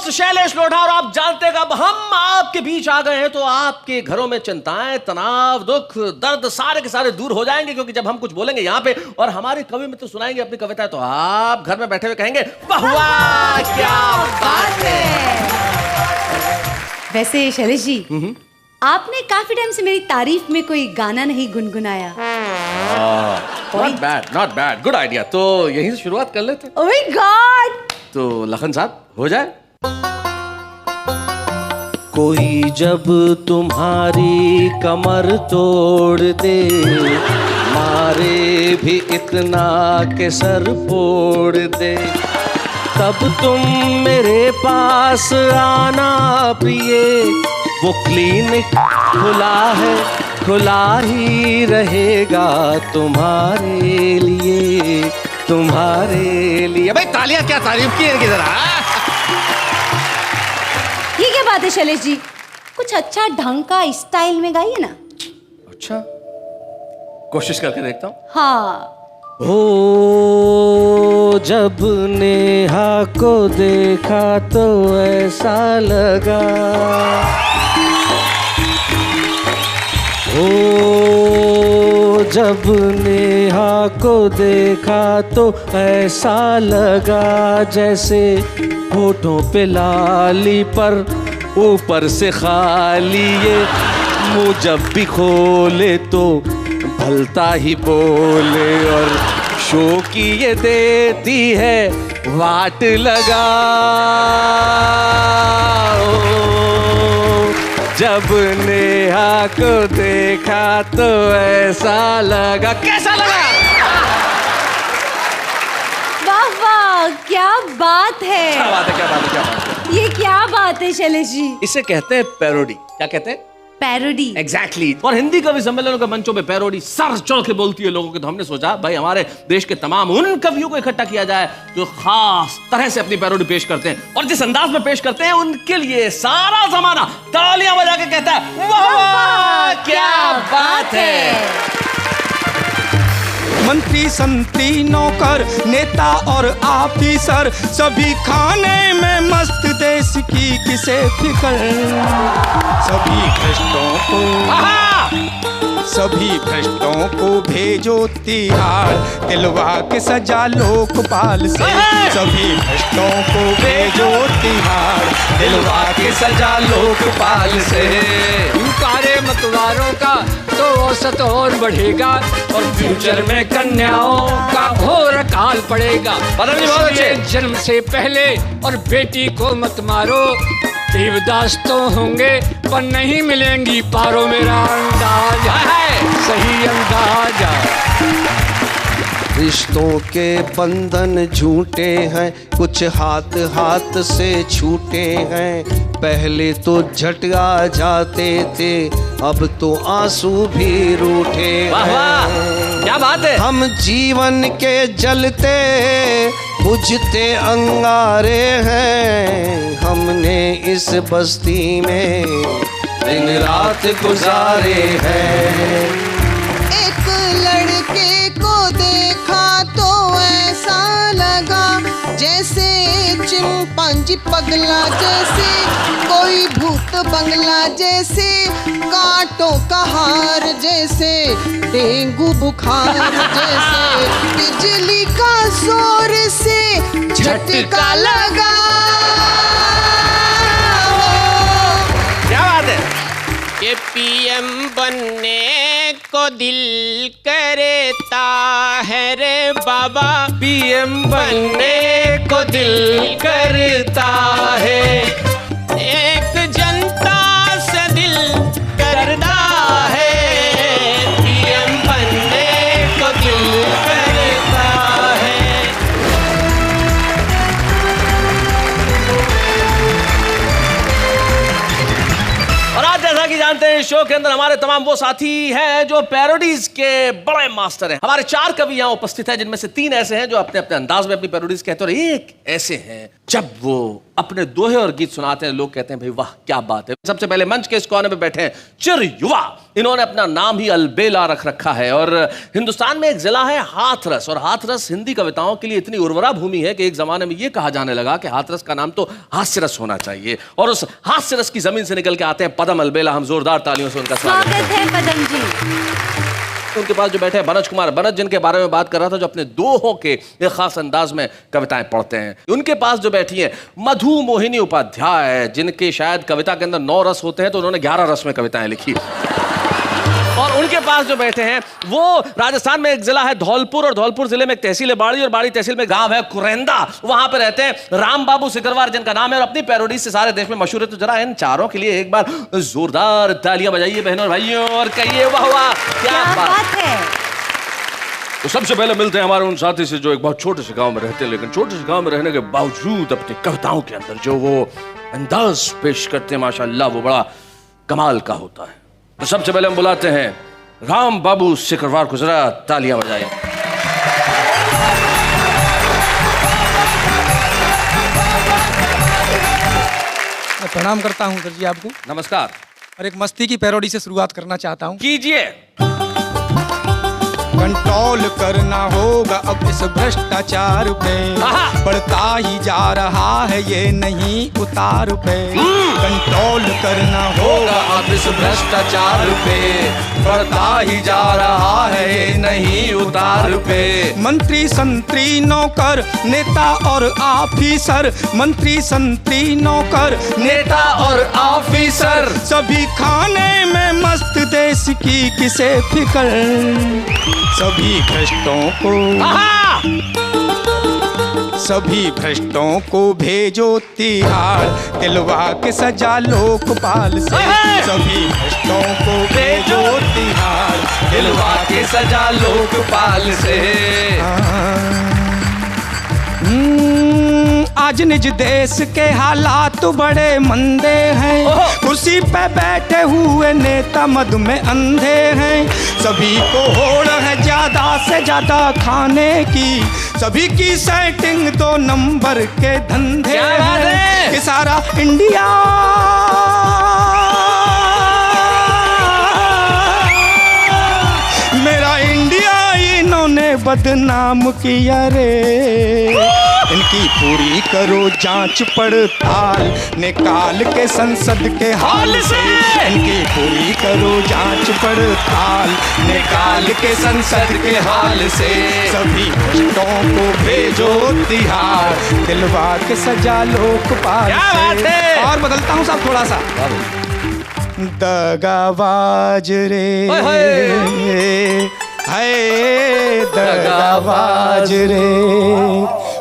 Host Shailesh Lodha और आप जानते हैं अब हम आपके बीच आ गए हैं तो आपके घरों में चिंताएं, तनाव, दुख, दर्द सारे के सारे दूर हो जाएंगे क्योंकि जब हम कुछ बोलेंगे यहाँ पे और हमारे कवि मित्र सुनाएंगे अपनी कविताएं तो आप घर में बैठे हुए कहेंगे वाह क्या बात है। वैसे शैलेश जी, आपने काफी टाइम से मेरी तारीफ में कोई गाना नहीं गुनगुनाया। Not bad, good idea. तो यहीं से शुरुआत कर लेते। Oh my god. तो लखन साहब हो जाए। कोई जब तुम्हारी कमर तोड़ दे, मारे भी इतना के सर फोड़ दे, तब तुम मेरे पास आना प्रिय, वो क्लिनिक खुला है, खुला ही रहेगा तुम्हारे लिए, तुम्हारे लिए। भाई तालियां क्या तारीफ की है जरा। ये क्या बात है शैलेश जी, कुछ अच्छा ढंग का स्टाइल में गाइए ना। अच्छा, कोशिश करके देखता हूँ। हाँ। ओ जब नेहा को देखा तो ऐसा लगा, ओ जब नेहा को देखा तो ऐसा लगा जैसे होठों पे लाली पर ऊपर से खाली, ये मुंह जब भी खोले तो भलता ही बोले और शो की ये देती है वाट लगा। जब नेहा को देखा तो ऐसा लगा। कैसा लगा? वाह वाह, क्या बात है। क्या बात है, क्या बात है, क्या बात है। ये क्या बात है शैलेश जी। इसे कहते हैं पैरोडी। क्या कहते हैं? पैरोडी। एग्जैक्टली। और हिंदी कवि सम्मेलनों के मंचों पे पैरोडी सर चढ़ के बोलती है लोगों की, तो हमने सोचा भाई हमारे देश के तमाम उन कवियों को इकट्ठा किया जाए जो खास तरह से अपनी पैरोडी पेश करते हैं और जिस अंदाज में पेश करते हैं उनके लिए सारा जमाना तालियां बजा के कहता है वाह वाह क्या बात है। मंत्री संतरी नौकर नेता और ऑफिसर सभी खाने में मस्त, देश की किसे फिकर, सभी भ्रष्टों को भेजो तिहाड़, दिलवा के सजा लोकपाल से, सभी भ्रष्टों को भेजो तिहाड़, दिलवा के सजा लोकपाल से। कार्य मतवारों का तो औसत और बढ़ेगा और फ्यूचर में कन्याओं का घोर काल पड़ेगा। जन्म से पहले और बेटी को मत मारो, देवदास तो होंगे पर नहीं मिलेंगी पारो, मेरा अंदाजा है सही अंदाजा। रिश्तों के बंधन झूठे हैं, कुछ हाथ हाथ से छूटे हैं, पहले तो झटका जाते थे अब तो आंसू भी रूठे हैं। क्या बात है। हम जीवन के जलते बुझते अंगारे हैं, हमने इस बस्ती में दिन रात गुजारे हैं। एक लड़के को देखा तो ऐसा लगा जैसे चिंपांजी पगला, जैसे कोई भूत बंगला, जैसे कांटों का हार, जैसे डेंगू बुखार, जैसे बिजली का जोर से झटका लगा। क्या बात है। के पीएम बनने को दिल करता है रे बाबा, पीएम बनने को दिल करता है, एक जनता से दिल करता है, पीएम बनने को दिल करता है। और आज जैसा कि जानते हैं शो के अंदर हमारे तमाम वो साथी हैं जो पैरोडीज के बड़े मास्टर हैं। हमारे 4 कवि यहाँ उपस्थित हैं जिनमें से 3 ऐसे हैं जो अपने अपने अंदाज में अपनी पैरोडीज कहते हैं और एक ऐसे हैं जब वो अपने दोहे और गीत सुनाते हैं लोग कहते हैं भाई वाह क्या बात है। सबसे पहले मंच के इस कोने में बैठे हैं चिर युवा, इन्होंने अपना नाम ही अलबेला रख रखा है। और हिंदुस्तान में एक जिला है हाथरस, और हाथरस हिंदी कविताओं के लिए इतनी उर्वरा भूमि है कि एक जमाने में यह कहा जाने लगा कि हाथरस का नाम तो हास्यरस होना चाहिए। और उस हास्यरस की जमीन से निकल के आते हैं पदम अलबेला। हम जोरदार तालियों से उनका स्वागत है पदम जी। उनके पास जो बैठे हैं बनज कुमार, बनज जिनके बारे में बात कर रहा था, जो अपने दोहों के एक खास अंदाज में कविताएं पढ़ते हैं। उनके पास जो बैठी हैं मधु मोहिनी उपाध्याय, जिनके शायद कविता के अंदर 9 रस होते हैं, तो उन्होंने 11 रस में कविताएं लिखी। और उनके पास जो बैठे हैं वो राजस्थान में एक जिला है धौलपुर, और धौलपुर जिले में एक तहसील है बाड़ी, और बाड़ी तहसील में गांव है कुरेंदा। वहां पर रहते हैं राम बाबू सिकरवार, जिनका नाम है, और अपनी पैरोडी से सारे देश में मशहूर है। तो जरा इन चारों के लिए एक बार जोरदार तालियां बजाइए बहनों और भाइयों, और कहिए वाह वाह, क्या बात है। तो सबसे पहले मिलते हैं हमारे उन साथी से जो एक बहुत छोटे से गांव में रहते हैं, लेकिन छोटे से गांव में रहने के बावजूद अपनी कविताओं के अंदर जो वो अंदाज पेश करते हैं माशाअल्लाह, वो बड़ा कमाल का होता है। तो सबसे पहले हम बुलाते हैं राम बाबू सिकरवार को, जरा तालियां बजाएं। मैं प्रणाम करता हूँ सर जी आपको। नमस्कार। और एक मस्ती की पैरोडी से शुरुआत करना चाहता हूँ। कीजिए। कंट्रोल करना होगा अब इस भ्रष्टाचार पे, बढ़ता ही जा रहा है ये नहीं उतार पे। कंट्रोल करना होगा अब इस भ्रष्टाचार पे, बढ़ता ही जा रहा है ये नहीं उतार पे। मंत्री संतरी नौकर नेता और ऑफिसर, मंत्री संतरी नौकर नेता और ऑफिसर, सभी खाने में मस्त, देश की किसे फिक्र। सभी भ्रष्टों को भेजो तिहाड़, दिलवा के सजा लोकपाल से। सभी भ्रष्टों को भेजो तिहाड़, दिलवा के सजा लोकपाल से। आज निज देश के हालात बड़े मंदे हैं, कुर्सी पे बैठे हुए नेता मद में अंधे हैं। सभी को होड़ है ज्यादा से ज्यादा खाने की, सभी की सेटिंग 2 नंबर के धंधे हैं। कि सारा इंडिया मेरा इंडिया इन्होंने बदनाम किया रे। इनकी पूरी करो जांच पड़ताल, निकाल के संसद के हाल से। इनकी पूरी करो जांच पड़ताल, निकाल के संसद के हाल से। सभी भ्रष्टों को भेजो तिहाड़, दिलवा के सजा लोकपाल से। और बदलता हूँ साहब थोड़ा सा। दगाबाज रे है दगाबाज रे,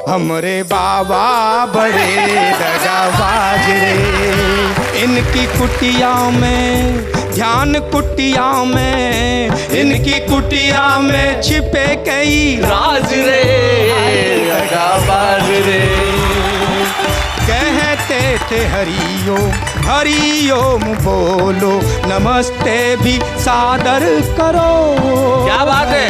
हमरे बाबा बड़े दगाबाज रे। इनकी कुटिया में ध्यान, कुटिया में इनकी कुटिया में छिपे कई राज रे, दगाबाज रे। कहते थे हरिओम हरिओम बोलो, नमस्ते भी सादर करो। क्या बात है।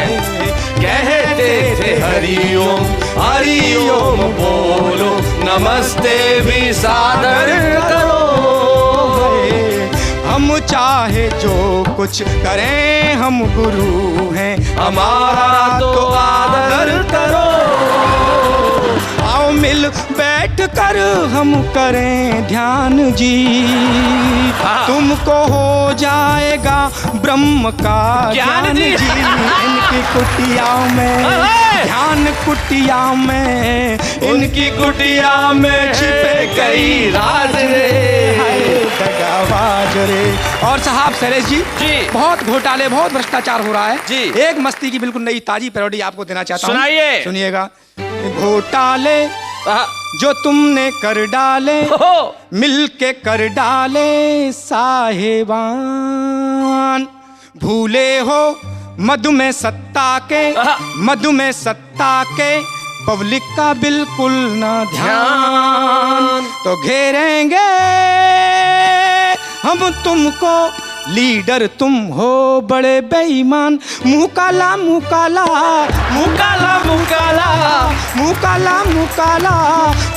कहते थे हरिओम हरिओम बोलो, नमस्ते भी सादर करो। हम चाहे जो कुछ करें, हम गुरु हैं, हमारा तो आदर करो। आओ मिल बैठ कर हम करें ध्यान जी, तुमको हो जाएगा ब्रह्म का ज्ञान जी। इनकी कुटिया में ध्यान, कुटिया में इनकी कुटिया में छिपे कई राज रे, दगाबाज रे। और साहब शैलेश जी, बहुत घोटाले, बहुत भ्रष्टाचार हो रहा है जी। एक मस्ती की बिल्कुल नई ताजी पैरोडी आपको देना चाहता हूँ, सुनाइए। सुनिएगा। घोटाले जो तुमने कर डाले, मिलके कर डाले साहेबान। भूले हो मधु में सत्ता के, मधु में सत्ता के, पब्लिक का बिल्कुल ना ध्यान। तो घेरेंगे हम तुमको, लीडर तुम हो बड़े बेईमान। मुँह काला मुँह काला, मुँह काला मुँह काला, मुँह काला मुँह काला,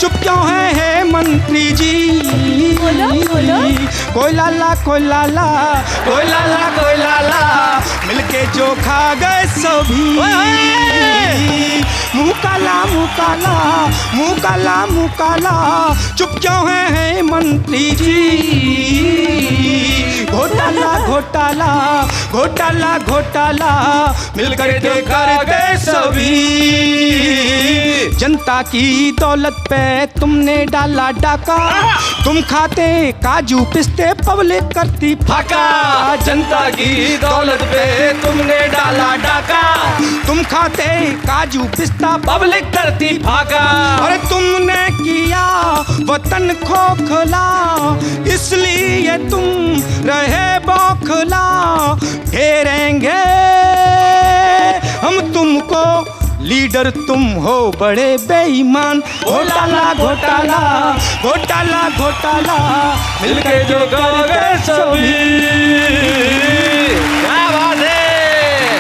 चुप क्यों है मंत्री जी। बोलो बोलो। कोई लाला कोई लाला, कोई लाला कोई लाला, जो खा गए सभी। मुँह काला मुँह काला मुँह काला मुँह काला, चुप क्यों है मंत्री जी। घोटाला घोटाला घोटाला घोटाला मिलकर के करते सभी। जनता की दौलत पे तुमने डाला डाका, तुम खाते काजू पिस्ते पब्लिक करती फाका। जनता की दौलत पे तुमने डाला डाका, तुम खाते काजू पिस्ता पब्लिक करती फाका। अरे तुमने किया वतन खोखला, इसलिए तुम रहे बौखला। घेरेंगे हम तुमको, लीडर तुम हो बड़े बेईमान। घोटाला घोटाला घोटाला घोटाला मिलके जो करोगे सभी। क्या बात है।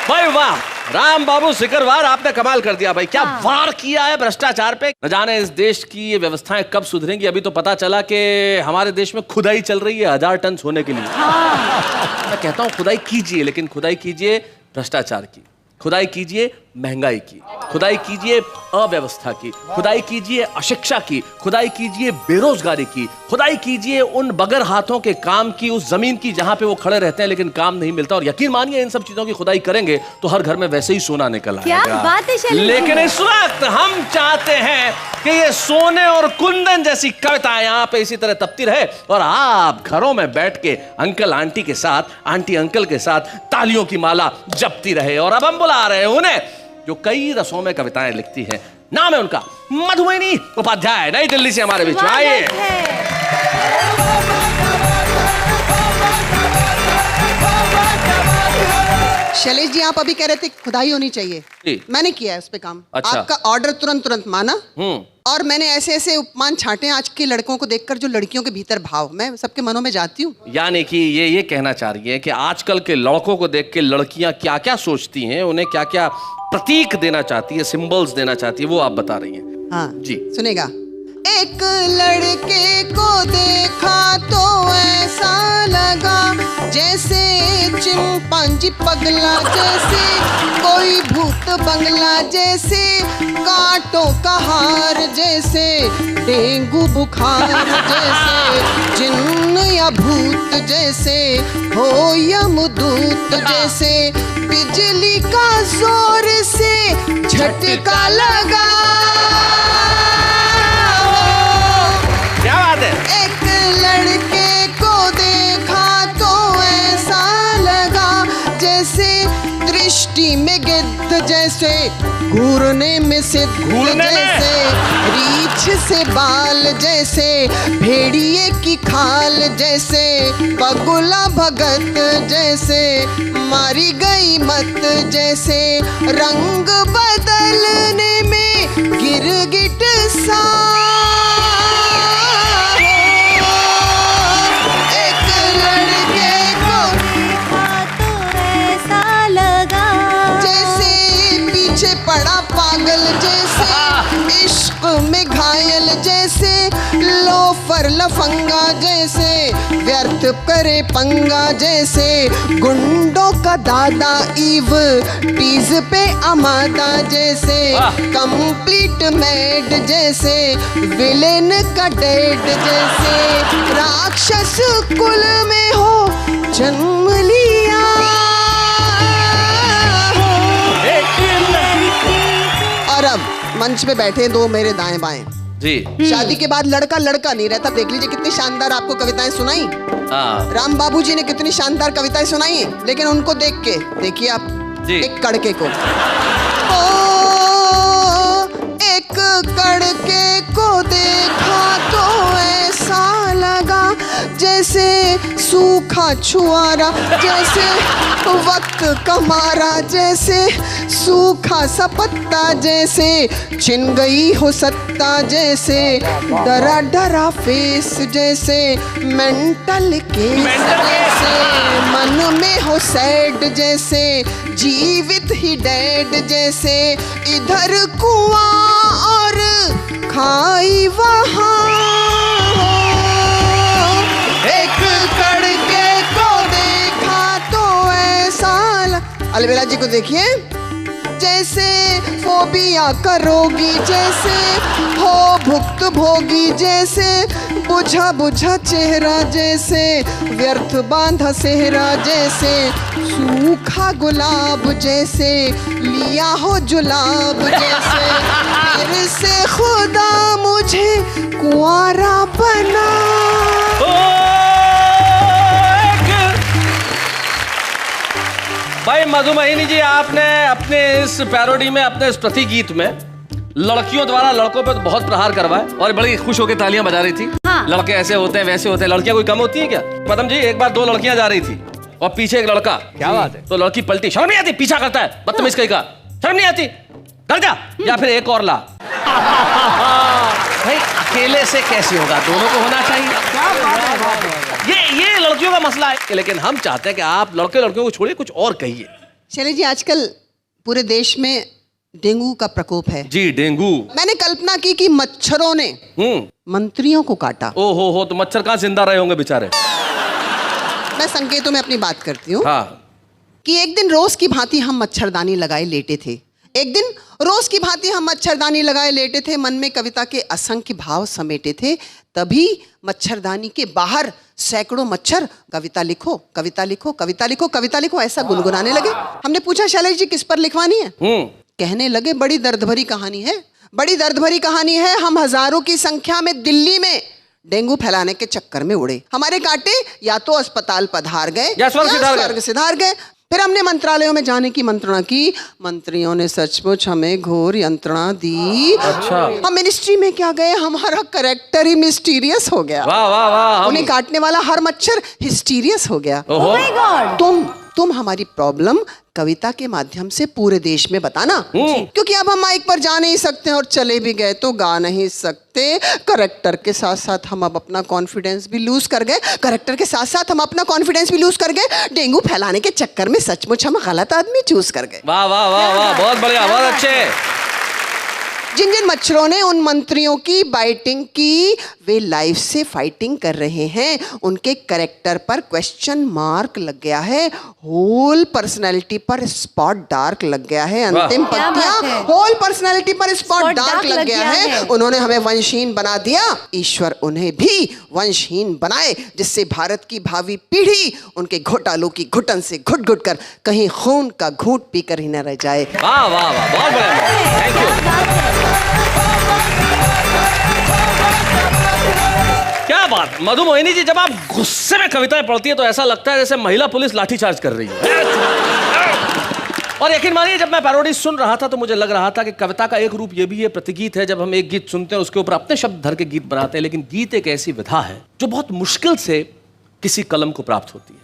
भाई वाह, राम बाबू सिकरवार, आपने कमाल कर दिया भाई। क्या वार किया है भ्रष्टाचार पे। न जाने इस देश की ये व्यवस्थाएं कब सुधरेंगी। अभी तो पता चला कि हमारे देश में खुदाई चल रही है 1000 टन सोने के लिए। मैं कहता हूं खुदाई कीजिए, लेकिन खुदाई कीजिए भ्रष्टाचार की, खुदाई कीजिए महंगाई की, खुदाई कीजिए अव्यवस्था की, खुदाई कीजिए अशिक्षा की, खुदाई कीजिए बेरोजगारी की, खुदाई कीजिए उन बगैर हाथों के काम की, उस जमीन की जहां पे वो खड़े रहते हैं लेकिन काम नहीं मिलता। और यकीन मानिए इन सब चीजों की खुदाई करेंगे तो हर घर में वैसे ही सोना निकल आएगा। क्या बात है शैलेश। लेकिन इस वक्त हम चाहते हैं कि ये सोने और कुंदन जैसी कविताएं यहाँ पे इसी तरह तपती रहे और आप घरों में बैठ के अंकल आंटी के साथ, आंटी अंकल के साथ तालियों की माला जपती रहे। और अब हम बुला रहे हैं उन्हें जो कई रसों में कविताएं लिखती हैं। नाम है उनका मधुमेनी उपाध्याय, नई दिल्ली से हमारे बीच आइए। शैलेश जी, आप अभी कह रहे थे खुदाई होनी चाहिए, मैंने किया है उस पे काम। अच्छा। आपका ऑर्डर तुरंत माना और मैंने ऐसे ऐसे उपमान छांटे आज के लड़कों को देखकर, जो लड़कियों के भीतर भाव, मैं सबके मनों में जाती हूँ। यानी कि ये कहना चाह रही है कि आजकल के लड़कों को देख के लड़कियां क्या क्या सोचती हैं, उन्हें क्या क्या प्रतीक देना चाहती है, सिंबल्स देना चाहती है, वो आप बता रही हैं। हाँ जी सुनेगा। एक लड़के को देखा तो ऐसा लगा जैसे चिंपांजी पगला, जैसे कोई भूत बंगला, जैसे कांटों का हार, जैसे डेंगू बुखार, जैसे जिन्न या भूत, जैसे हो यमदूत, जैसे बिजली का जोर से झटका लगा। क्या बात है। एक लड़के को देखा तो ऐसा लगा जैसे दृष्टि में गिद्ध, जैसे घूरने में सिद्ध, जैसे रीछ से बाल, जैसे भेड़िए की खाल, जैसे बगुला भगत, जैसे मारी गई मत, जैसे रंग बदलने में गिरगिट सा। बड़ा पागल, जैसे इश्क में घायल, जैसे लोफर लफंगा, जैसे व्यर्थ करे पंगा, जैसे गुंडों का दादा ईव टीज पे अमादा, जैसे कंप्लीट मेड, जैसे विलेन का डेड, जैसे राक्षस कुल में हो जन्म लिया। और अब मंच पे बैठे दो मेरे दाएं बाएं जी। शादी के बाद लड़का लड़का नहीं रहता। देख लीजिए कितनी शानदार आपको कविताएं सुनाई। राम बाबू जी ने कितनी शानदार कविताएं सुनाई, लेकिन उनको देख के देखिए आप जी। एक कड़के को, एक कड़के को देखा तो ऐसा लगा जैसे सूखा छुआरा, जैसे वक्त कमारा, जैसे सूखा सा पत्ता, जैसे छिन गई हो सत्ता, जैसे डरा डरा फेस, जैसे मेंटल केस, जैसे मन में हो सैड, जैसे जीवित ही डेड, जैसे इधर कुआं और खाई वहाँ। अलबेला जी को देखिए, जैसे फोबिया का रोगी, जैसे हो भुक्त भोगी, जैसे बुझा बुझा चेहरा, जैसे व्यर्थ बांधा सेहरा, जैसे सूखा गुलाब, जैसे लिया हो जुलाब, जैसे फिर से खुदा मुझे कुंवारा बना। भाई मधुमोहिनी जी, आपने अपने इस पैरोडी में, अपने इस प्रति गीत में लड़कियों द्वारा लड़कों पे तो बहुत प्रहार करवाए और बड़ी खुश होकर तालियां बजा रही थी। हाँ। लड़के ऐसे होते हैं, वैसे होते हैं। लड़कियां कोई कम होती है क्या? पदम जी, एक बार 2 लड़कियां जा रही थी और पीछे एक लड़का। क्या बात है? तो लड़की पलटी, शर्म नहीं आती, पीछा करता है, बदतमीज कहीं का, शर्म नहीं आती, घर जा। या फिर एक और ला। भाई अकेले से कैसे होगा, दोनों को होना चाहिए। ये लड़कियों का मसला है, लेकिन हम चाहते हैं कि आप लड़के लड़कियों को छोड़िए, कुछ और कहिए। शैलेश जी, आजकल पूरे देश में डेंगू का प्रकोप है। जी, डेंगू। मैंने कल्पना की कि मच्छरों ने मंत्रियों को काटा। ओ हो, तो मच्छर कहाँ जिंदा रहे होंगे बेचारे। मैं संकेतों में अपनी बात करती हूँ। हाँ। कि एक दिन रोज की भांति हम मच्छरदानी लगाए लेटे थे, एक दिन रोज की भांति हम मच्छरदानी लगाए लेटे थे, मन में कविता के असंख्य भाव समेटे थे। तभी मच्छरदानी के बाहर सैकड़ों मच्छर कविता लिखो, कविता लिखो, कविता लिखो, कविता लिखो ऐसा गुनगुनाने लगे। हमने पूछा, शैलेश जी किस पर लिखवानी है? कहने लगे, बड़ी दर्द भरी कहानी है, बड़ी दर्द भरी कहानी है। हम हजारों की संख्या में दिल्ली में डेंगू फैलाने के चक्कर में उड़े, हमारे कांटे या तो अस्पताल पधार गए या स्वर्ग सिधार गए। फिर हमने मंत्रालयों में जाने की मंत्रणा की, मंत्रियों ने सचमुच हमें घोर यंत्रणा दी। अच्छा। हम मिनिस्ट्री में क्या गए, हमारा करेक्टर ही मिस्टीरियस हो गया। वाह वाह वाह। उन्हें काटने वाला हर मच्छर हिस्टीरियस हो गया। Oh my God! तुम हमारी प्रॉब्लम कविता के माध्यम से पूरे देश में बताना, क्योंकि अब हम माइक पर जा नहीं सकते और चले भी गए तो गा नहीं सकते। करेक्टर के साथ साथ हम अब अपना कॉन्फिडेंस भी लूज कर गए, करेक्टर के साथ साथ हम अपना कॉन्फिडेंस भी लूज कर गए। डेंगू फैलाने के चक्कर में सचमुच हम गलत आदमी चूज कर गए। वाह वाह वाह वाह, बहुत बढ़िया, बहुत अच्छे। जिन जिन मच्छरों ने उन मंत्रियों की बाइटिंग की, वे लाइफ से फाइटिंग कर रहे हैं। उनके करेक्टर पर क्वेश्चन मार्क लग गया है, होल पर्सनैलिटी पर स्पॉट डार्क लग गया है। अंतिम पंक्तियां, होल पर्सनैलिटी पर स्पॉट डार्क लग गया है। उन्होंने हमें वंशहीन बना दिया, ईश्वर उन्हें भी वंशहीन बनाए, जिससे भारत की भावी पीढ़ी उनके घोटालों की घुटन से घुट घुट कर कहीं खून का घूंट पीकर ही न रह जाए। वाह वाह वाह, बहुत बढ़िया, थैंक यू। क्या बात मधुमोहिनी जी, जब आप गुस्से में कविताएं पढ़ती है तो ऐसा लगता है जैसे महिला पुलिस लाठीचार्ज कर रही है। और यकीन मानिए, जब मैं पैरोडी सुन रहा था तो मुझे लग रहा था कि कविता का एक रूप ये भी है, प्रतिगीत है। जब हम एक गीत सुनते हैं उसके ऊपर अपने शब्द धर के गीत बनाते हैं, लेकिन गीत एक ऐसी विधा है जो बहुत मुश्किल से किसी कलम को प्राप्त होती है।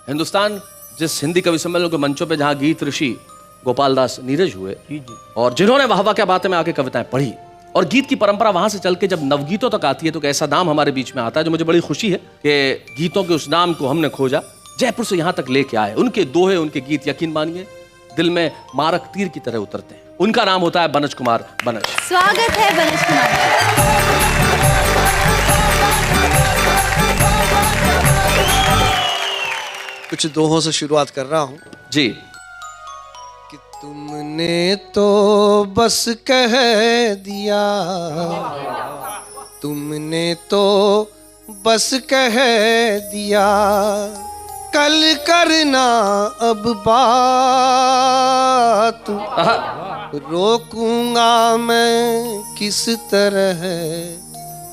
हिंदुस्तान जिस हिंदी कवि सम्मेलन के मंचों पर जहां गीत ऋषि गोपाल दास नीरज हुए और जिन्होंने वाह वाह क्या बातें में आके कविताएं पढ़ी, और गीत की परंपरा वहां से चल के जब नवगीतों तक आती है तो ऐसा नाम हमारे बीच में आता है जो मुझे बड़ी खुशी है कि गीतों के उस नाम को हमने खोजा, जयपुर से यहां तक लेके आए। उनके दोहे, उनके गीत यकीन मानिए दिल में मारक तीर की तरह उतरते हैं। उनका नाम होता है बनज कुमार बनज। स्वागत है बनज कुमार। कुछ दोहों से शुरुआत कर रहा हूं जी। कि तुमने तो बस कह दिया, तुमने तो बस कह दिया, कल करना अब बात, रोकूंगा मैं किस तरह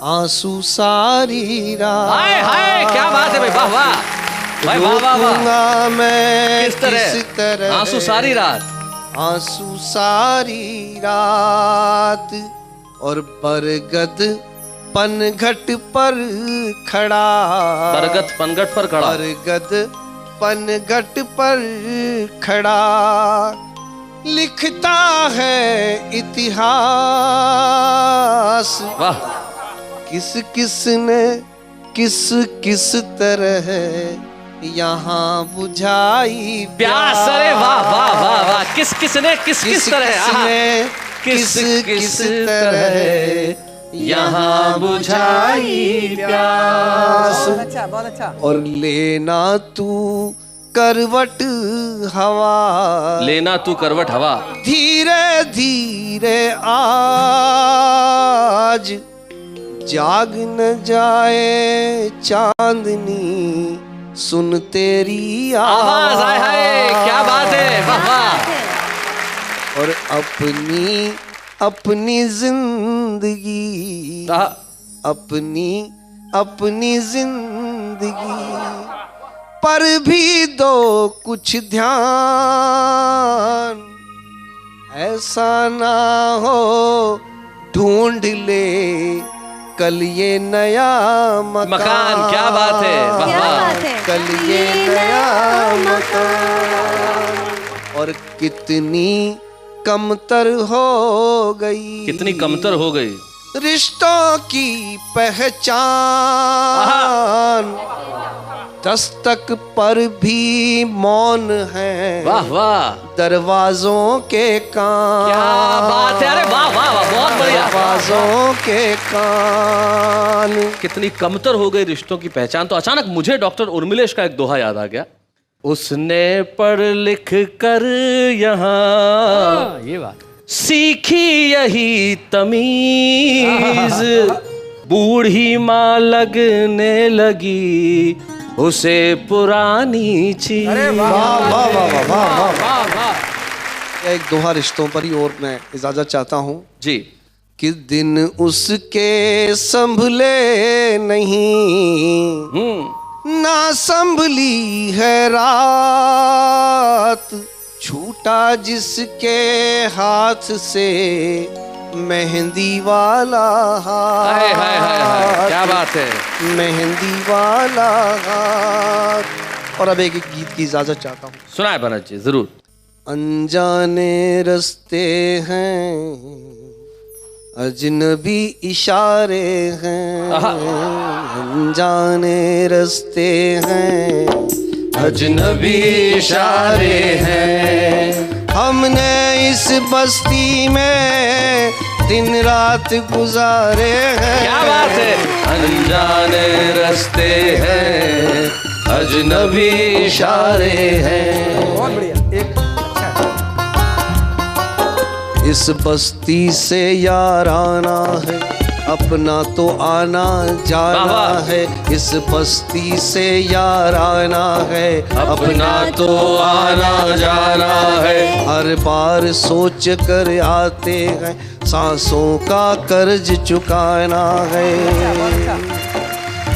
आंसू सारी रात। हाय हाय, क्या बात है भाई, वाह वाह भाई, वाह वाह वाह। मैं किस तरह आंसू सारी रात, आंसू सारी रात, और बरगद पनघट पर खड़ा, बरगद पनघट पर खड़ा, बरगद पनघट पर खड़ा, लिखता है इतिहास। वाह। किस किस ने किस किस तरह यहाँ बुझाई प्यास। अरे वाह वाह वाह वाह, किस किस ने किस तरह, किस किस तरह यहाँ बुझाई प्यास। बहुत अच्छा। और लेना तू करवट हवा, लेना तू करवट हवा। धीरे धीरे आज जाग न जाए चांदनी, सुन तेरी आवाज आए हाय, क्या बात है, वाह वाह। और अपनी अपनी जिंदगी, अपनी अपनी जिंदगी पर भी दो कुछ ध्यान, ऐसा ना हो ढूंढ ले कल ये नया मकान। क्या बात है, वाह क्या वाह। बात है। कल ये नया मकान। और कितनी कमतर हो गई, कितनी कमतर हो गई रिश्तों की पहचान, दस्तक पर भी मौन है, वाह वाह, दरवाजों के कान। क्या बात है, अरे वाह वाह वाह, बहुत बढ़िया। दरवाजों के कान। कितनी कमतर हो गई रिश्तों की पहचान। तो अचानक मुझे डॉक्टर उर्मिलेश का एक दोहा याद आ गया। उसने पढ़ लिख कर यहाँ ये बात सीखी यही तमीज, बूढ़ी माँ लगने लगी उसे पुरानी चीज। वाह वाह वाह वाह वाह वाह। वाह वाह। एक दोहा रिश्तों पर ही, और मैं इजाजत चाहता हूँ जी। कि दिन उसके संभले नहीं, ना संभली है रात, छूटा जिसके हाथ से मेहंदी वाला हाय हाय हाय हाय, क्या हाथ, बात है। मेहंदी वाला हाथ। और अब एक गीत की इजाजत चाहता हूँ। सुनाए बनत जी, जरूर। अनजाने रस्ते हैं, अजनबी इशारे हैं, अनजाने रस्ते हैं, अजनबी इशारे हैं, हमने इस बस्ती में दिन रात गुजारे हैं। क्या बात है। अनजाने रास्ते हैं, अजनबी इशारे हैं। बहुत बढ़िया। एक इस बस्ती से याराना है, अपना तो आना जाना वाह। है। इस बस्ती से याराना है, अपना तो आना जाना है। हर बार सोच कर आते हैं, सांसों का कर्ज चुकाना है।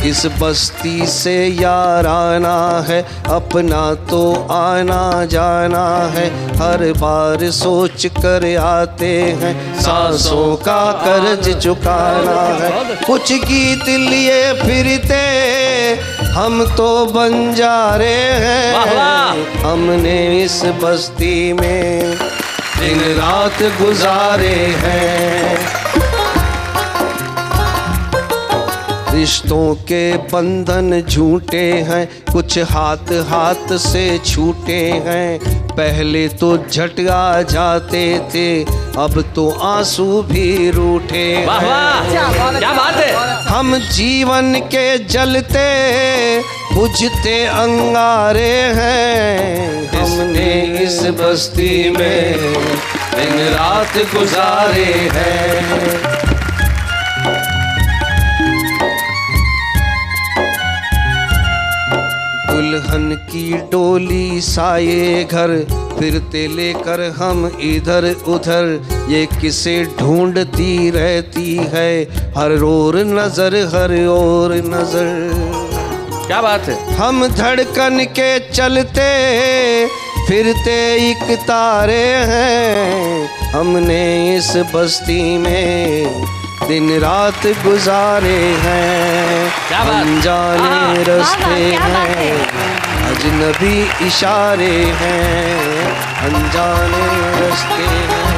इस बस्ती से याराना है, अपना तो आना जाना है। हर बार सोच कर आते हैं, सांसों का कर्ज चुकाना है। कुछ गीत लिए फिरते हम तो बंजारे वाह वाह। हैं, हमने इस बस्ती में दिन रात गुजारे हैं। रिश्तों के बंधन झूठे हैं, कुछ हाथ हाथ से छूटे हैं। पहले तो झट आ जाते थे, अब तो आंसू भी रूठे वाह वाह, क्या बात है। हम जीवन के जलते बुझते अंगारे हैं, हमने इस बस्ती में दिन रात गुजारे हैं। दुल्हन की डोली साये घर, फिरते लेकर हम इधर उधर। ये किसे ढूंढती रहती है, हर ओर नजर हर ओर नजर। क्या बात है। हम धड़कन के चलते फिरते एक तारे हैं, हमने इस बस्ती में दिन रात गुजारे हैं। क्या बात। अनजाने रास्ते क्या बात है। हैं, अजनबी इशारे हैं, अनजाने रास्ते हैं।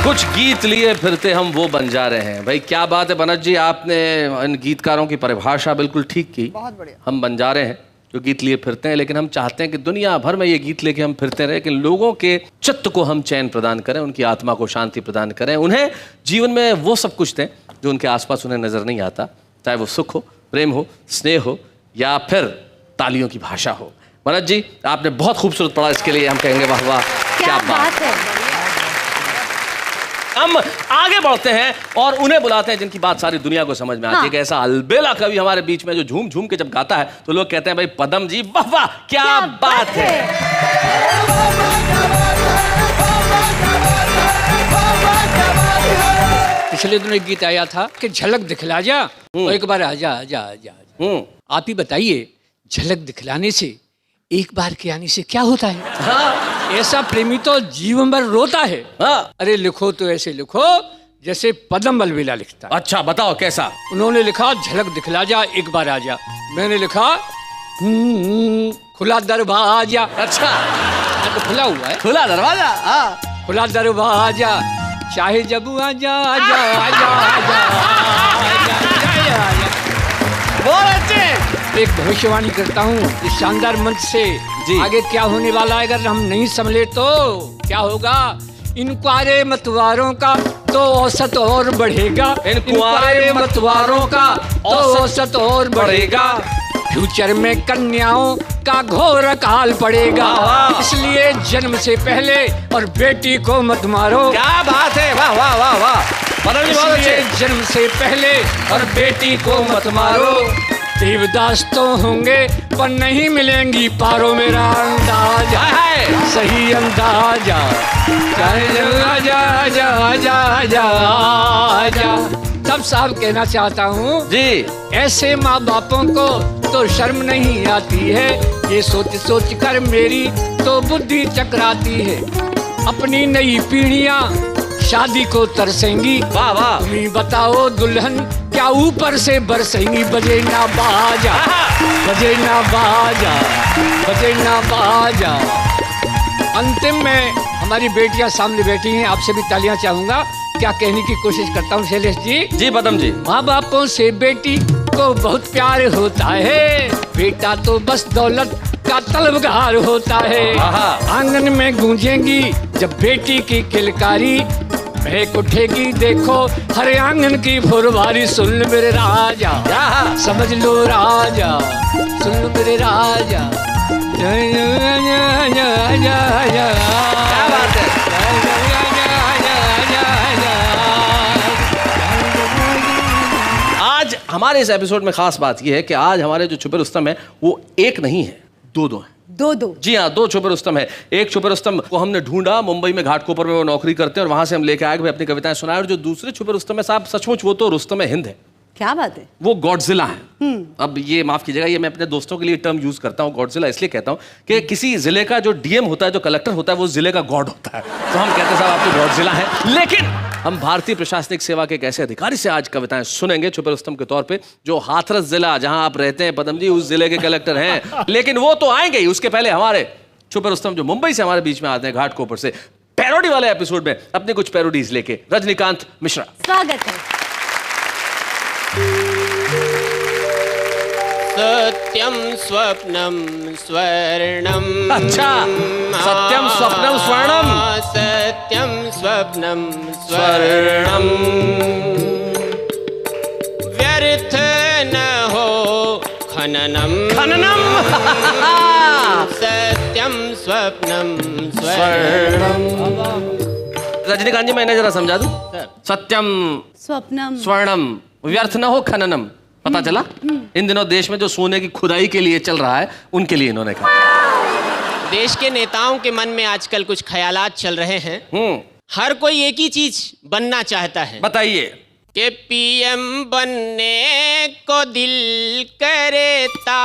कुछ गीत लिए फिरते हम वो बन जा रहे हैं। भाई क्या बात है बनत जी, आपने इन गीतकारों की परिभाषा बिल्कुल ठीक की। बहुत बढ़िया। हम बन जा रहे हैं जो गीत लिए फिरते हैं, लेकिन हम चाहते हैं कि दुनिया भर में ये गीत लेके हम फिरते रहे, कि लोगों के चित्त को हम चैन प्रदान करें, उनकी आत्मा को शांति प्रदान करें, उन्हें जीवन में वो सब कुछ दें जो उनके आसपास उन्हें नजर नहीं आता, चाहे वो सुख हो, प्रेम हो, स्नेह हो या फिर तालियों की भाषा हो। मनोज जी, आपने बहुत खूबसूरत पढ़ा, इसके लिए हम कहेंगे वाह वाह, क्या बात है। हम आगे बढ़ते हैं और उन्हें बुलाते हैं जिनकी बात सारी दुनिया को समझ में आती है। कि ऐसा अलबेला कवि हमारे बीच में जो झूम झूम के जब गाता है तो लोग कहते हैं भाई पदम जी वाह वाह क्या बात है। पिछले दिनों एक गीत आया था कि झलक दिखला जा, तो एक बार आजा आजा आजा। आप ही बताइए, झलक दिखलाने से, एक बार के आने से क्या होता है? हाँ। ऐसा प्रेमी तो जीवन भर रोता है। हाँ। अरे लिखो तो ऐसे लिखो जैसे पदम अलबेला लिखता है। अच्छा बताओ कैसा? उन्होंने लिखा झलक दिखला जा, एक बार आजा। मैंने लिखा खुला दरवाजा। अच्छा, तो खुला हुआ है, खुला दरवाजा। हाँ, खुला दरवाजा, चाहे जब आजा आजा आजा आजा आजा। बहुत अच्छे। एक भविष्यवाणी करता हूँ इस शानदार मंच से, आगे क्या होने वाला है अगर हम नहीं संभले तो क्या होगा। इन कुआरे मतवारों का तो औसत और बढ़ेगा, इन कुआरे मतवारों का तो औसत और बढ़ेगा। फ्यूचर में कन्याओं का घोर अकाल पड़ेगा, इसलिए जन्म से पहले और बेटी को मत मारो। क्या बात है, वाह वाह वाह वाह। पदम जी बहुत अच्छे। जन्म से पहले और बेटी को मत मारो। देवदास तो होंगे पर नहीं मिलेंगी पारो, मेरा अंदाजा है सही अंदाजा। आजा आजा आजा आजा आजा। तब साहब कहना चाहता हूँ जी, ऐसे माँ बापों को तो शर्म नहीं आती है, ये सोच सोच कर मेरी तो बुद्धि चकराती है। अपनी नई पीढ़ियाँ शादी को तरसेंगी, वाह वाह। तुम्हें बताओ दुल्हन क्या ऊपर से बरसेंगी। बजे ना बाजा, बजे ना बाजा, बजे ना बाजा। अंतिम में हमारी बेटियां सामने बैठी हैं, आपसे भी तालियां चाहूंगा। क्या कहने की कोशिश करता हूँ शैलेश जी। जी पदम जी। माँ बापों से बेटी को बहुत प्यार होता है, बेटा तो बस दौलत का तलबगार होता है। आंगन में गूंजेंगी जब बेटी की किलकारी, महक उठेगी देखो हर आंगन की फुलवारी। सुन लो मेरे राजा, समझ लो राजा, सुन लो मेरे राजा। क्या बात है। आज हमारे इस एपिसोड में खास बात यह है कि आज हमारे जो छुपे रुस्तम है वो एक नहीं है, दो हैं। दो। जी हाँ, दो छुपे रुस्तम है। एक छुपे रुस्तम को हमने ढूंढा, मुंबई में घाटकोपर में वो नौकरी करते हैं और वहां से हम लेके आए कि अपनी कविताएं सुनाए। और जो दूसरे छुपे रुस्तम है साहब, सचमुच वो तो रुस्तम हिंद है। क्या बात है। वो गॉडजिला है। अब ये माफ कीजिएगा, ये मैं अपने दोस्तों के लिए टर्म यूज करता हूँ गॉडजिला, इसलिए कहता हूँ कि किसी जिले का जो डीएम होता है, जो कलेक्टर होता है, वो जिले का गॉड होता है। तो हम कहते हैं साहब आपके गॉडजिला है। लेकिन हम भारतीय प्रशासनिक सेवा के एक ऐसे अधिकारी से आज कविताएं सुनेंगे छुपे रुस्तम के तौर पे, जो हाथरस जिला जहां आप रहते हैं पदम जी, उस जिले के कलेक्टर हैं। लेकिन वो तो आएंगे ही, उसके पहले हमारे छुपे रुस्तम जो मुंबई से हमारे बीच में आते हैं घाटकोपर से, पैरोडी वाले एपिसोड में अपने कुछ पैरोडीज लेके रजनीकांत मिश्रा। स्वागत है। सत्यम स्वप्नम स्वर्णम। अच्छा, सत्यम स्वप्नम स्वर्णम। सत्यम स्वप्नम स्वर्णम। व्यर्थ न हो खननम। खननम। सत्यम स्वप्नम स्वर्णम। रजनीकांत जी, मैंने जरा समझा दूं। सत्यम स्वप्नम स्वर्णम, व्यर्थ न हो खननम। पता चला इन दिनों देश में जो सोने की खुदाई के लिए चल रहा है, उनके लिए इन्होंने कहा। देश के नेताओं के मन में आजकल कुछ ख्यालात चल रहे हैं। हर कोई एक ही चीज बनना चाहता है। बताइए। कि पीएम बनने को दिल करता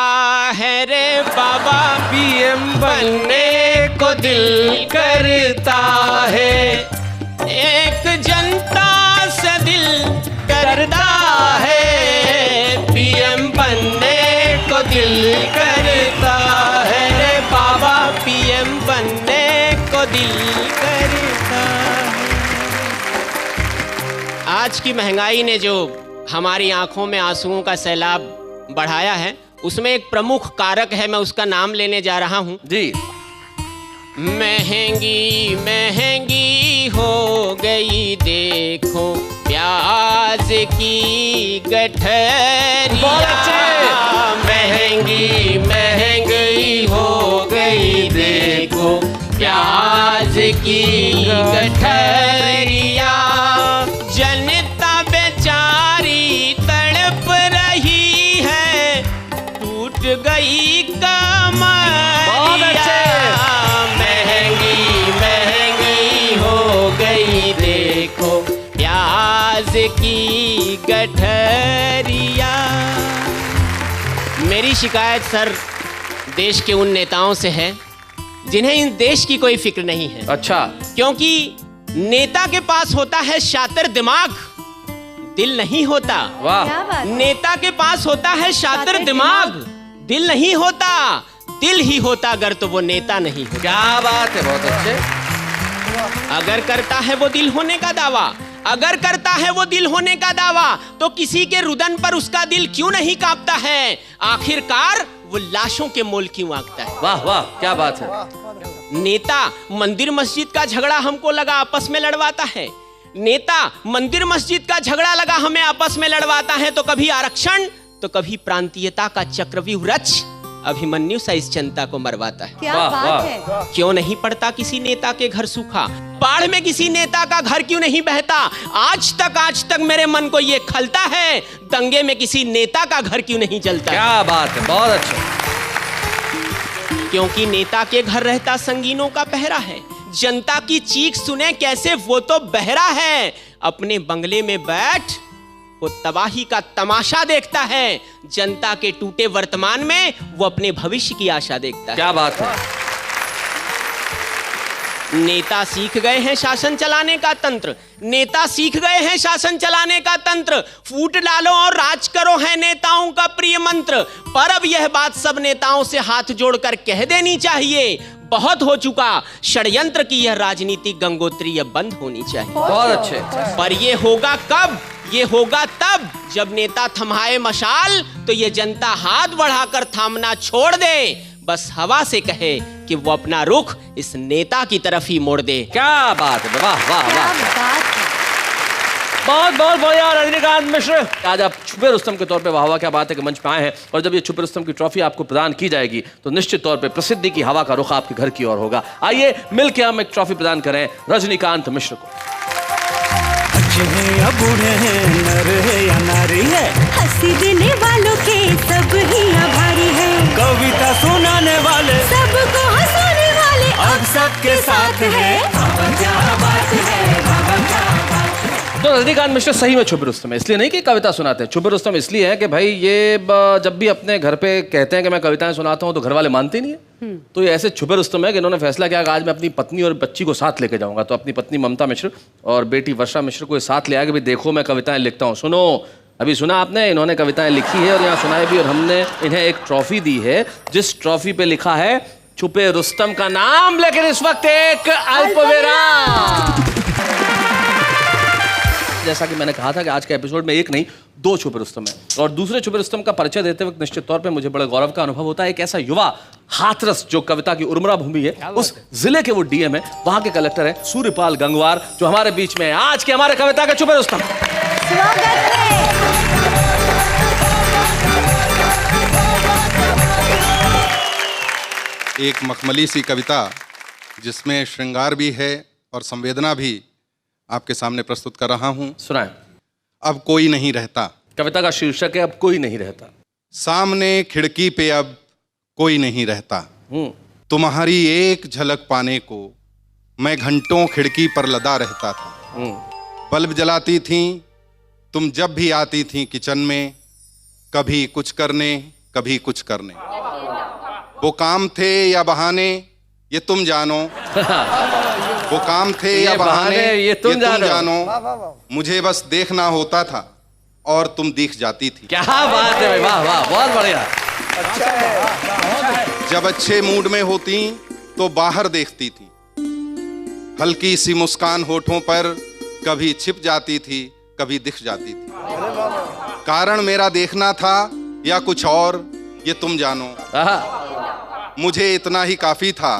है रे बाबा, पीएम बनने को दिल करता है। एक जनता से दिल करता है, पीएम बनने को दिल करता है रे बाबा, पीएम बनने को दिल करता है। आज की महंगाई ने जो हमारी आंखों में आंसुओं का सैलाब बढ़ाया है, उसमें एक प्रमुख कारक है, मैं उसका नाम लेने जा रहा हूं जी। महंगी महंगी हो गई देखो प्याज की गठरिया महंगी महंगी हो गई देखो प्याज की गठरिया। जनता बेचारी तड़प रही है टूट गई कमरिया महंगी महंगी हो गई देखो प्याज की गठरिया। मेरी शिकायत सर देश के उन नेताओं से है जिन्हें इन देश की कोई फिक्र नहीं है। अच्छा। क्योंकि नेता के पास होता है शातिर दिमाग, दिल नहीं होता। वाह। क्या बात है? नेता के पास होता है शातिर दिमाग, दिल नहीं होता। दिल ही होता अगर तो वो नेता नहीं होता। क्या बात है, बहुत अच्छे। अगर करता है वो दिल होने का दावा, अगर करता है वो दिल होने का दावा, तो किसी के रुदन पर उसका दिल क्यों नहीं कांपता है? आखिरकार वो लाशों के मोल क्यों आंकता है? वाह वाह, क्या बात है। नेता मंदिर मस्जिद का झगड़ा हमको लगा आपस में लड़वाता है। नेता मंदिर मस्जिद का झगड़ा लगा हमें आपस में लड़वाता है, तो कभी आरक्षण तो कभी प्रांतीयता का चक्रव्यूह रच अभिमन्यु सा इस जनता को मरवाता है। क्या वाह, बात वाह। है। क्यों नहीं पड़ता किसी नेता के घर सूखा? बाढ़ में किसी नेता का घर क्यों नहीं बहता? आज तक मेरे मन को ये खलता है, दंगे में किसी नेता का घर क्यों नहीं जलता? क्या बात है, बहुत अच्छा। क्योंकि नेता के घर रहता संगीनों का पहरा है। जनता की चीख सुने कैसे, वो तो बहरा है। अपने बंगले में बैठ वो तबाही का तमाशा देखता है। जनता के टूटे वर्तमान में वो अपने भविष्य की आशा देखता है। क्या बात है। नेता सीख गए हैं शासन चलाने का तंत्र, नेता सीख गए हैं शासन चलाने का तंत्र। फूट डालो और राज करो है नेताओं का प्रिय मंत्र। पर अब यह बात सब नेताओं से हाथ जोड़कर कह देनी चाहिए, बहुत हो चुका षड्यंत्र की यह राजनीति गंगोत्री अब बंद होनी चाहिए। बहुत अच्छे। पर ये होगा कब? ये होगा तब जब नेता थमाए मशाल तो ये जनता हाथ बढ़ाकर थामना छोड़ दे। बस हवा से कहे कि वो अपना रुख इस नेता की तरफ ही मोड़ दे। क्या बात है, वाह वाह क्या वाह। बात है। बहुत बहुत बढ़िया रजनीकांत मिश्र। आज आप छुपे रुस्तम के तौर पे वाह वाह क्या बात है कि मंच पे आए हैं, और जब ये छुपे रुस्तम की ट्रॉफी आपको प्रदान की जाएगी तो निश्चित तौर पे प्रसिद्धि की हवा का रुख आपके घर की ओर होगा। आइए मिलकर हम एक ट्रॉफी प्रदान करें रजनीकांत मिश्र को। बच्चे हैं या बूढ़े हैं, नर है या नारी है, हंसी देने वालों के सब ही आभारी है, कविता सुनाने वाले सबको हंसाने वाले अब सबके साथ है। तो रजनीकांत मिश्र सही में छुपे रुस्तम है, इसलिए नहीं कि कविता सुनाते हैं। छुपे रुस्तम इसलिए है कि भाई ये जब भी अपने घर पे कहते हैं कि मैं कविताएं सुनाता हूं तो घर वाले मानते नहीं है। तो ये ऐसे छुपे रुस्तम है कि इन्होंने फैसला किया कि आज मैं अपनी पत्नी और बच्ची को साथ लेके जाऊंगा। तो अपनी पत्नी ममता मिश्र और बेटी वर्षा मिश्र को साथ ले आया कि भाई देखो मैं कविताएं लिखता हूँ, सुनो। अभी सुना आपने, इन्होंने कविताएं लिखी है और यहाँ सुनाई भी, और हमने इन्हें एक ट्रॉफी दी है जिस ट्रॉफी पे लिखा है छुपे रुस्तम का नाम, लेकिन इस वक्त एक अल्पविराम। जैसा कि मैंने कहा था कि आज के एपिसोड में एक नहीं 2 छुपे रुस्तम है, और दूसरे छुपे रुस्तम का परिचय देते वक्त निश्चित तौर पे मुझे बड़े गौरव का अनुभव होता है। एक ऐसा युवा हाथरस जो कविता की उर्मरा भूमि है, उस जिले के वो डीएम है, वहां के कलेक्टर है सूर्यपाल गंगवार, जो हमारे बीच में है आज के हमारे कविता के छुपे रुस्तम। स्वागत है। एक मखमली सी कविता जिसमें श्रृंगार भी है और संवेदना भी आपके सामने प्रस्तुत कर रहा हूं। सुनाएं। अब कोई नहीं रहता। कविता का शीर्षक है अब कोई नहीं रहता। सामने खिड़की पे अब कोई नहीं रहता। तुम्हारी एक झलक पाने को मैं घंटों खिड़की पर लदा रहता था। बल्ब जलाती थीं तुम जब भी आती थीं किचन में, कभी कुछ करने कभी कुछ करने। वो काम थे या बहाने ये तुम जानो। वो काम थे या बहाने ये तुम जानो। मुझे बस देखना होता था और तुम दिख जाती थी। क्या बात है भाई, वाह वाह, बहुत बढ़िया। जब अच्छे मूड में होती तो बाहर देखती थी, हल्की सी मुस्कान होठों पर कभी छिप जाती थी कभी दिख जाती थी। कारण मेरा देखना था या कुछ और ये तुम जानो। मुझे इतना ही काफी था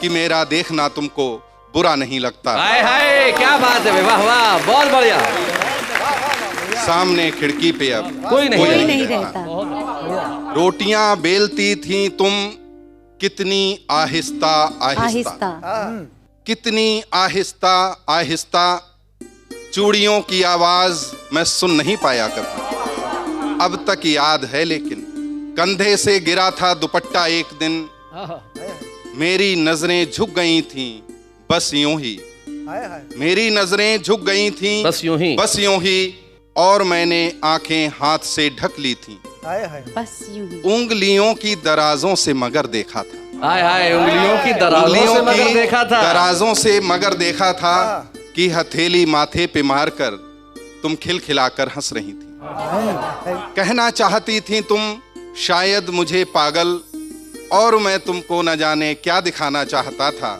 कि मेरा देखना तुमको बुरा नहीं लगता। हाय हाय, क्या बात है, वाह वाह, बहुत बढ़िया। सामने खिड़की पे अब कोई नहीं रहता। रोटियां बेलती थी तुम कितनी आहिस्ता आहिस्ता, कितनी आहिस्ता आहिस्ता, चूड़ियों की आवाज मैं सुन नहीं पाया कभी, अब तक याद है लेकिन कंधे से गिरा था दुपट्टा एक दिन, मेरी नजरें झुक गई थीं बस यूं ही, मेरी नजरें झुक गई थीं बस यूं ही, और मैंने आंखें हाथ से ढक ली थीं, बस यूं ही। उंगलियों की दराजों से मगर देखा था, हाय हाय, उंगलियों की दराजों से मगर देखा था, दराजों से मगर देखा था कि हथेली माथे पे मारकर तुम खिलखिलाकर हंस रही थी, कहना चाहती थी तुम शायद मुझे पागल, और मैं तुमको न जाने क्या दिखाना चाहता था,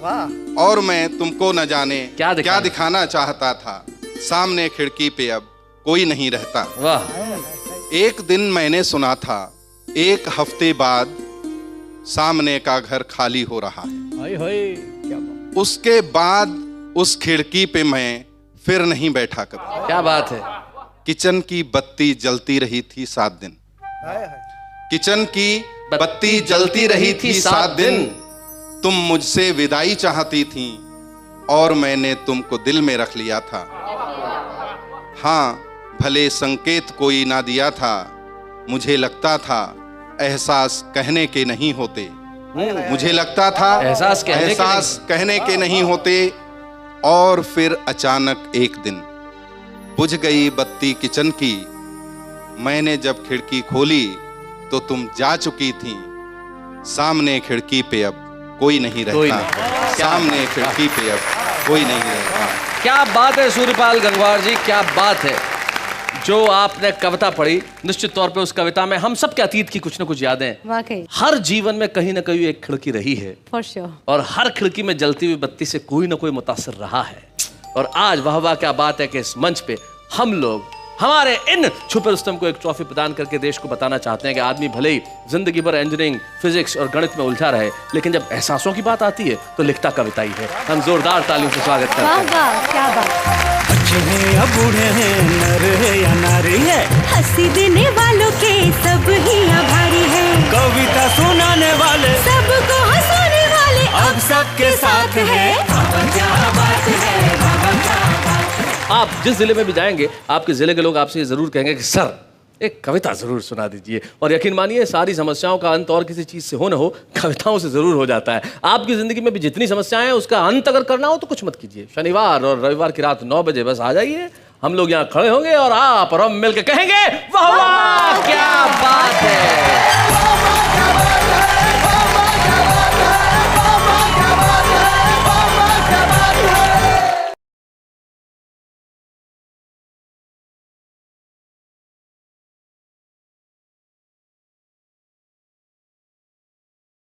और मैं तुमको न जाने क्या दिखाना चाहता था, सामने खिड़की पे अब कोई नहीं रहता। वाह। एक दिन मैंने सुना था 1 हफ्ते बाद सामने का घर खाली हो रहा है, उसके बाद उस खिड़की पे मैं फिर नहीं बैठा कभी। क्या बात है। किचन की बत्ती जलती रही थी 7 दिन, किचन की बत्ती जलती रही थी 7 दिन, तुम मुझसे विदाई चाहती थी और मैंने तुमको दिल में रख लिया था, हाँ भले संकेत कोई ना दिया था, मुझे लगता था एहसास कहने के नहीं होते, मुझे लगता था एहसास कहने के नहीं होते, और फिर अचानक एक दिन बुझ गई बत्ती किचन की, मैंने जब खिड़की खोली तो तुम जा चुकी थी, सामने खिड़की पे अब कोई नहीं रहता, सामने खिड़की पे अब कोई नहीं रहता। क्या बात है सूर्यपाल गंगवार जी, क्या बात है। जो आपने कविता पढ़ी, निश्चित तौर पे उस कविता में हम सब के अतीत की कुछ न कुछ यादें, वाकई हर जीवन में कहीं ना कहीं एक खिड़की रही है, फॉर श्योर, और हर खिड़की में जलती हुई बत्ती से कोई ना कोई मुतासिर रहा है। और आज वाह क्या बात है कि इस मंच पे हम लोग हमारे इन छुपे रुस्तम को एक ट्रॉफी प्रदान करके देश को बताना चाहते हैं कि आदमी भले ही जिंदगी भर इंजीनियरिंग, फिजिक्स और गणित में उलझा रहे, लेकिन जब एहसासों की बात आती है तो लिखता कविता ही है। हम जोरदार तालियों से स्वागत करते हैं। वाह क्या बात। बच्चे हैं या बूढ़े हैं, नर है या नारी है, हंसी देने वालों के सब ही आभारी है, कविता सुनाने वाले सबको हंसाने वाले अब सबके साथ है। आप जिस जिले में भी जाएंगे, आपके जिले के लोग आपसे ये जरूर कहेंगे कि सर एक कविता जरूर सुना दीजिए, और यकीन मानिए सारी समस्याओं का अंत और किसी चीज से हो न हो, कविताओं से जरूर हो जाता है। आपकी जिंदगी में भी जितनी समस्याएं हैं उसका अंत अगर करना हो तो कुछ मत कीजिए, शनिवार और रविवार की रात 9 बजे बस आ जाइए, हम लोग यहाँ खड़े होंगे और आप और हम मिलकर कहेंगे वाह वाह क्या बात है।